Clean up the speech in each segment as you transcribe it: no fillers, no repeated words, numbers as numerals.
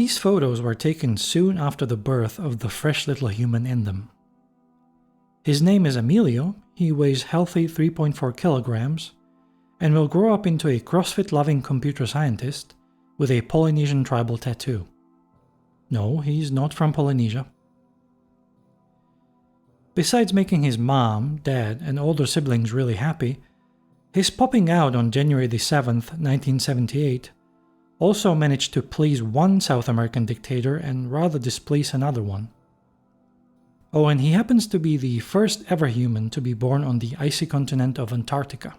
these photos were taken soon after the birth of the fresh little human in them. His name is Emilio, he weighs healthy 3.4 kilograms, and will grow up into a CrossFit-loving computer scientist with a Polynesian tribal tattoo. No, he's not from Polynesia. Besides making his mom, dad, and older siblings really happy, his popping out on January 7th, 1978 also managed to please one South American dictator and rather displease another one. Oh, and he happens to be the first ever human to be born on the icy continent of Antarctica.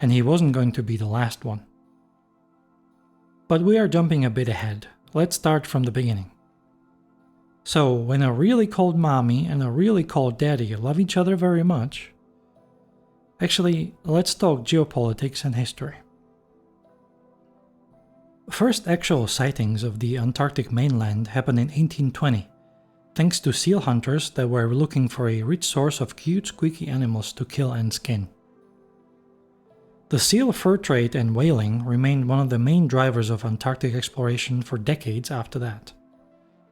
And he wasn't going to be the last one. But we are jumping a bit ahead. Let's start from the beginning. So, when a really cold mommy and a really cold daddy love each other very much... Actually, let's talk geopolitics and history. First actual sightings of the Antarctic mainland happened in 1820, thanks to seal hunters that were looking for a rich source of cute squeaky animals to kill and skin. The seal fur trade and whaling remained one of the main drivers of Antarctic exploration for decades after that,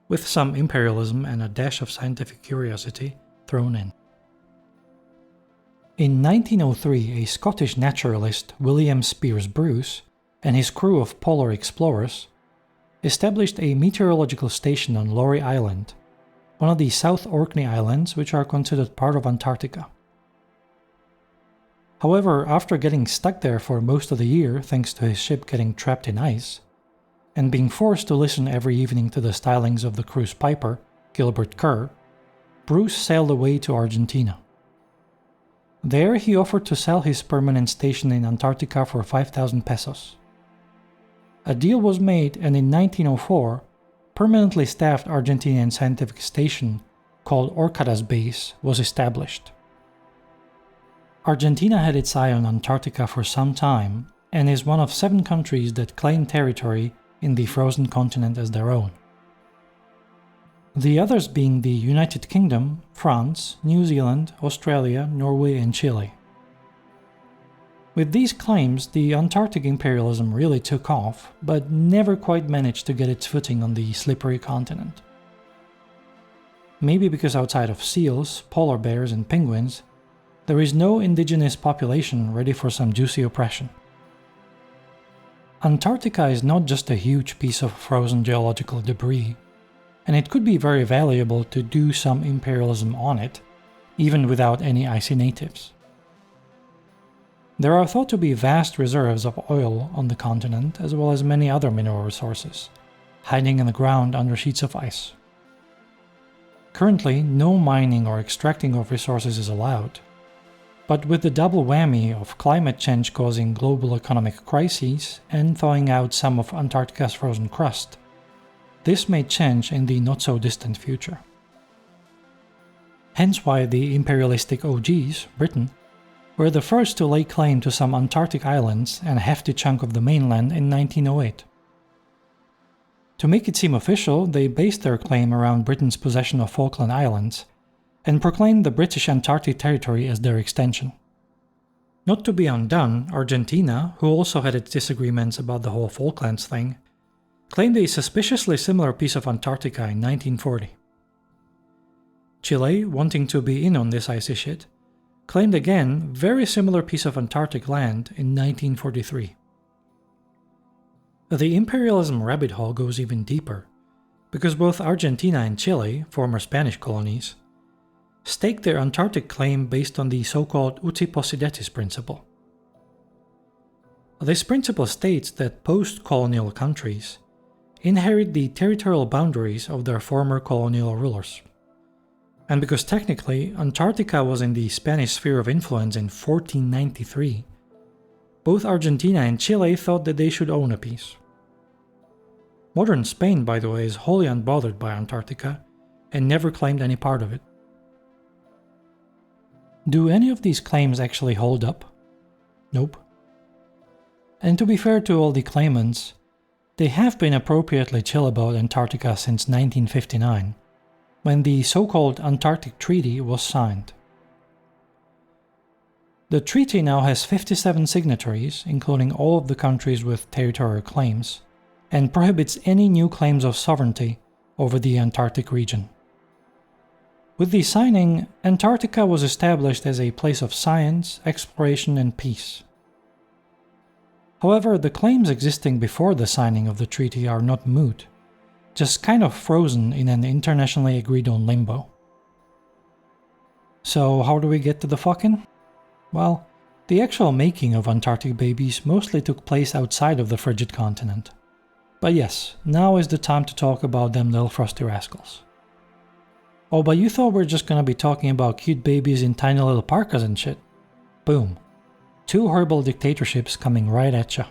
with some imperialism and a dash of scientific curiosity thrown in. In 1903, a Scottish naturalist, William Speirs Bruce, and his crew of polar explorers established a meteorological station on Laurie Island, one of the South Orkney Islands which are considered part of Antarctica. However, after getting stuck there for most of the year thanks to his ship getting trapped in ice, and being forced to listen every evening to the stylings of the crew's piper, Gilbert Kerr, Bruce sailed away to Argentina. There he offered to sell his permanent station in Antarctica for 5,000 pesos. A deal was made, and in 1904, permanently staffed Argentinian scientific station called Orcadas Base was established. Argentina had its eye on Antarctica for some time and is one of 7 countries that claim territory in the frozen continent as their own. The others being the United Kingdom, France, New Zealand, Australia, Norway and Chile. With these claims, the Antarctic imperialism really took off, but never quite managed to get its footing on the slippery continent. Maybe because outside of seals, polar bears and penguins, there is no indigenous population ready for some juicy oppression. Antarctica is not just a huge piece of frozen geological debris, and it could be very valuable to do some imperialism on it, even without any icy natives. There are thought to be vast reserves of oil on the continent, as well as many other mineral resources, hiding in the ground under sheets of ice. Currently, no mining or extracting of resources is allowed, but with the double whammy of climate change causing global economic crises and thawing out some of Antarctica's frozen crust, this may change in the not-so-distant future. Hence why the imperialistic OGs, Britain, were the first to lay claim to some Antarctic islands and a hefty chunk of the mainland in 1908. To make it seem official, they based their claim around Britain's possession of Falkland Islands and proclaimed the British Antarctic Territory as their extension. Not to be undone, Argentina, who also had its disagreements about the whole Falklands thing, claimed a suspiciously similar piece of Antarctica in 1940. Chile, wanting to be in on this icy shit, claimed again very similar piece of Antarctic land in 1943. The imperialism rabbit hole goes even deeper, because both Argentina and Chile, former Spanish colonies, staked their Antarctic claim based on the so-called uti possidetis principle. This principle states that post-colonial countries inherit the territorial boundaries of their former colonial rulers. And because technically Antarctica was in the Spanish sphere of influence in 1493, both Argentina and Chile thought that they should own a piece. Modern Spain, by the way, is wholly unbothered by Antarctica and never claimed any part of it. Do any of these claims actually hold up? Nope. And to be fair to all the claimants, they have been appropriately chill about Antarctica since 1959, when the so-called Antarctic Treaty was signed. The treaty now has 57 signatories, including all of the countries with territorial claims, and prohibits any new claims of sovereignty over the Antarctic region. With the signing, Antarctica was established as a place of science, exploration, and peace. However, the claims existing before the signing of the treaty are not moot, just kind of frozen in an internationally agreed-on limbo. So how do we get to the fucking? Well, the actual making of Antarctic babies mostly took place outside of the frigid continent. But yes, now is the time to talk about them little frosty rascals. Oh, but you thought we were just gonna be talking about cute babies in tiny little parkas and shit. Boom. 2 horrible dictatorships coming right at ya.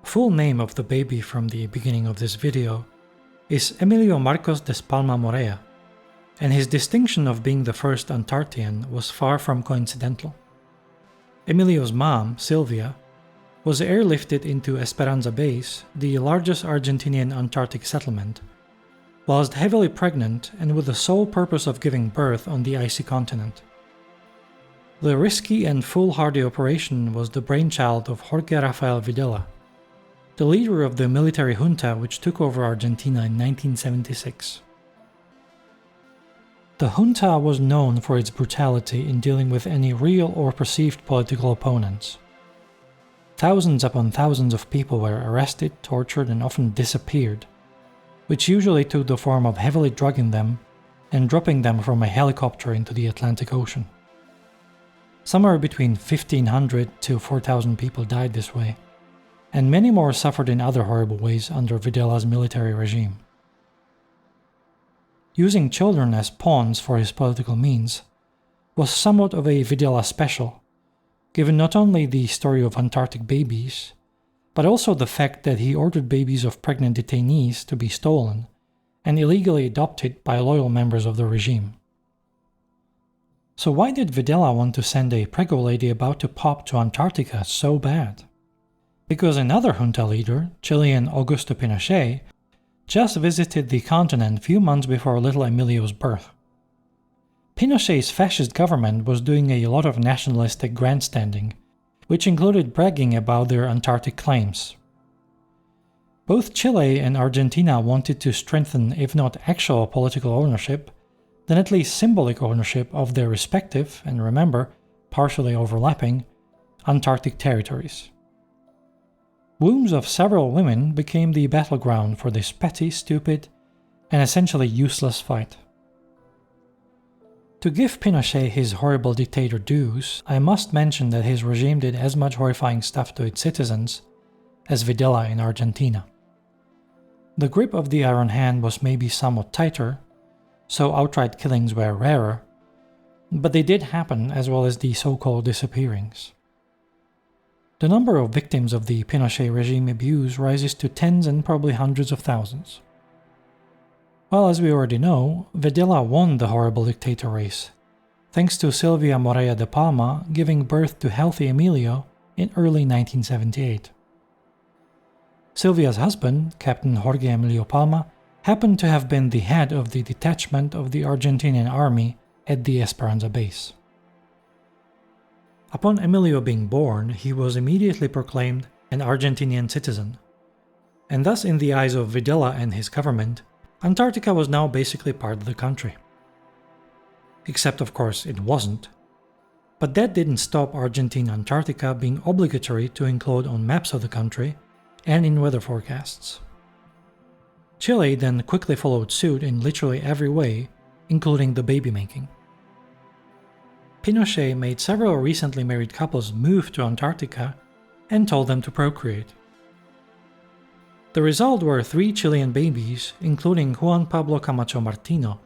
Full name of the baby from the beginning of this video is Emilio Marcos Des Palma Morea, and his distinction of being the first Antarctian was far from coincidental. Emilio's mom, Silvia, was airlifted into Esperanza Base, the largest Argentinian Antarctic settlement, whilst heavily pregnant and with the sole purpose of giving birth on the icy continent. The risky and foolhardy operation was the brainchild of Jorge Rafael Videla, the leader of the military junta which took over Argentina in 1976. The junta was known for its brutality in dealing with any real or perceived political opponents. Thousands upon thousands of people were arrested, tortured, and often disappeared, which usually took the form of heavily drugging them and dropping them from a helicopter into the Atlantic Ocean. Somewhere between 1,500 to 4,000 people died this way, and many more suffered in other horrible ways under Videla's military regime. Using children as pawns for his political means was somewhat of a Videla special, given not only the story of Antarctic babies, but also the fact that he ordered babies of pregnant detainees to be stolen and illegally adopted by loyal members of the regime. So why did Videla want to send a prego lady about to pop to Antarctica so bad? Because another junta leader, Chilean Augusto Pinochet, just visited the continent few months before little Emilio's birth. Pinochet's fascist government was doing a lot of nationalistic grandstanding, which included bragging about their Antarctic claims. Both Chile and Argentina wanted to strengthen, if not actual political ownership, then at least symbolic ownership of their respective, and remember, partially overlapping, Antarctic territories. Wombs of several women became the battleground for this petty, stupid, and essentially useless fight. To give Pinochet his horrible dictator dues, I must mention that his regime did as much horrifying stuff to its citizens as Videla in Argentina. The grip of the Iron Hand was maybe somewhat tighter, so outright killings were rarer, but they did happen as well as the so-called disappearings. The number of victims of the Pinochet regime abuse rises to tens and probably hundreds of thousands. Well, as we already know, Videla won the horrible dictator race, thanks to Silvia Morea de Palma giving birth to healthy Emilio in early 1978. Silvia's husband, Captain Jorge Emilio Palma, happened to have been the head of the detachment of the Argentinian army at the Esperanza base. Upon Emilio being born, he was immediately proclaimed an Argentinian citizen, and thus in the eyes of Videla and his government, Antarctica was now basically part of the country. Except of course it wasn't, but that didn't stop Argentine Antarctica being obligatory to include on maps of the country and in weather forecasts. Chile then quickly followed suit in literally every way, including the baby making. Pinochet made several recently married couples move to Antarctica and told them to procreate. The result were 3 Chilean babies, including Juan Pablo Camacho Martino,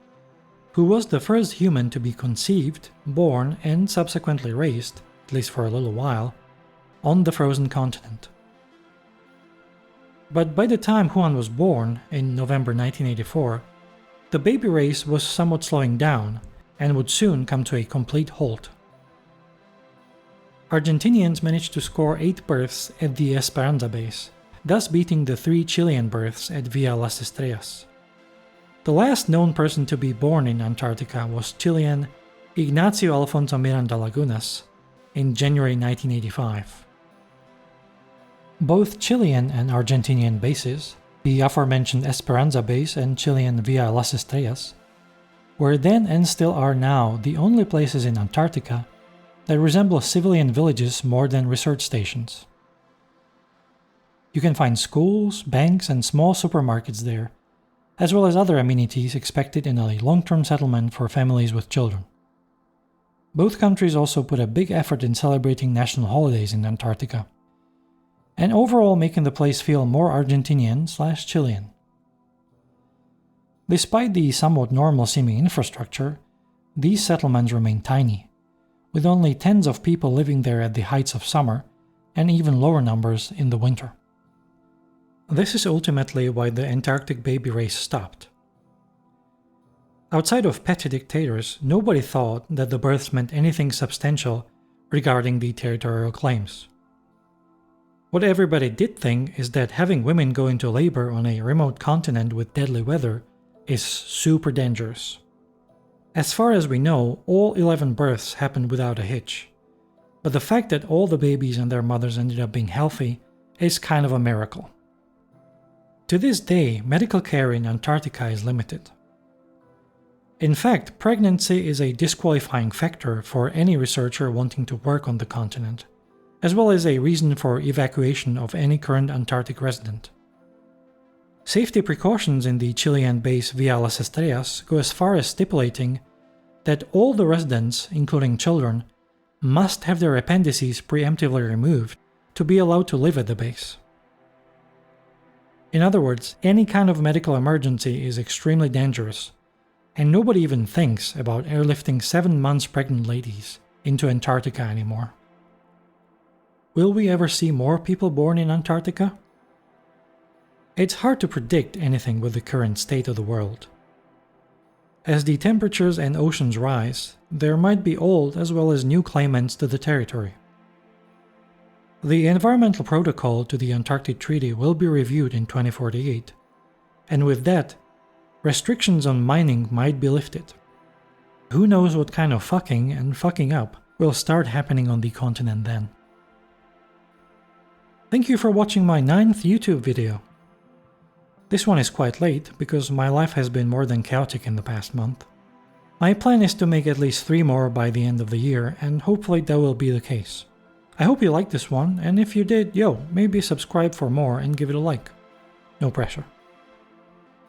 who was the first human to be conceived, born, and subsequently raised, at least for a little while, on the frozen continent. But by the time Juan was born, in November 1984, the baby race was somewhat slowing down and would soon come to a complete halt. Argentinians managed to score 8 births at the Esperanza base, thus beating the 3 Chilean births at Villa Las Estrellas. The last known person to be born in Antarctica was Chilean Ignacio Alfonso Miranda Lagunas in January 1985. Both Chilean and Argentinian bases, the aforementioned Esperanza base and Chilean Via Las Estrellas, were then and still are now the only places in Antarctica that resemble civilian villages more than research stations. You can find schools, banks, and small supermarkets there, as well as other amenities expected in a long-term settlement for families with children. Both countries also put a big effort in celebrating national holidays in Antarctica, and overall making the place feel more Argentinian/Chilean. Despite the somewhat normal-seeming infrastructure, these settlements remain tiny, with only tens of people living there at the heights of summer, and even lower numbers in the winter. This is ultimately why the Antarctic baby race stopped. Outside of petty dictators, nobody thought that the births meant anything substantial regarding the territorial claims. What everybody did think is that having women go into labor on a remote continent with deadly weather is super dangerous. As far as we know, all 11 births happened without a hitch, but the fact that all the babies and their mothers ended up being healthy is kind of a miracle. To this day, medical care in Antarctica is limited. In fact, pregnancy is a disqualifying factor for any researcher wanting to work on the continent, as well as a reason for evacuation of any current Antarctic resident. Safety precautions in the Chilean base Via Las Estrellas go as far as stipulating that all the residents, including children, must have their appendices preemptively removed to be allowed to live at the base. In other words, any kind of medical emergency is extremely dangerous, and nobody even thinks about airlifting 7 months pregnant ladies into Antarctica anymore. Will we ever see more people born in Antarctica? It's hard to predict anything with the current state of the world. As the temperatures and oceans rise, there might be old as well as new claimants to the territory. The environmental protocol to the Antarctic Treaty will be reviewed in 2048, and with that, restrictions on mining might be lifted. Who knows what kind of fucking and fucking up will start happening on the continent then. Thank you for watching my 9th YouTube video. This one is quite late because my life has been more than chaotic in the past month. My plan is to make at least 3 more by the end of the year, and hopefully that will be the case. I hope you liked this one, and if you did, maybe subscribe for more and give it a like. No pressure.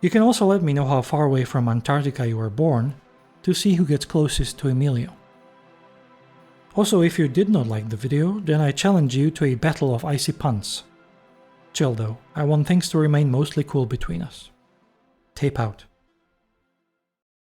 You can also let me know how far away from Antarctica you were born to see who gets closest to Emilio. Also, if you did not like the video, then I challenge you to a battle of icy puns. Chill though, I want things to remain mostly cool between us. Tape out.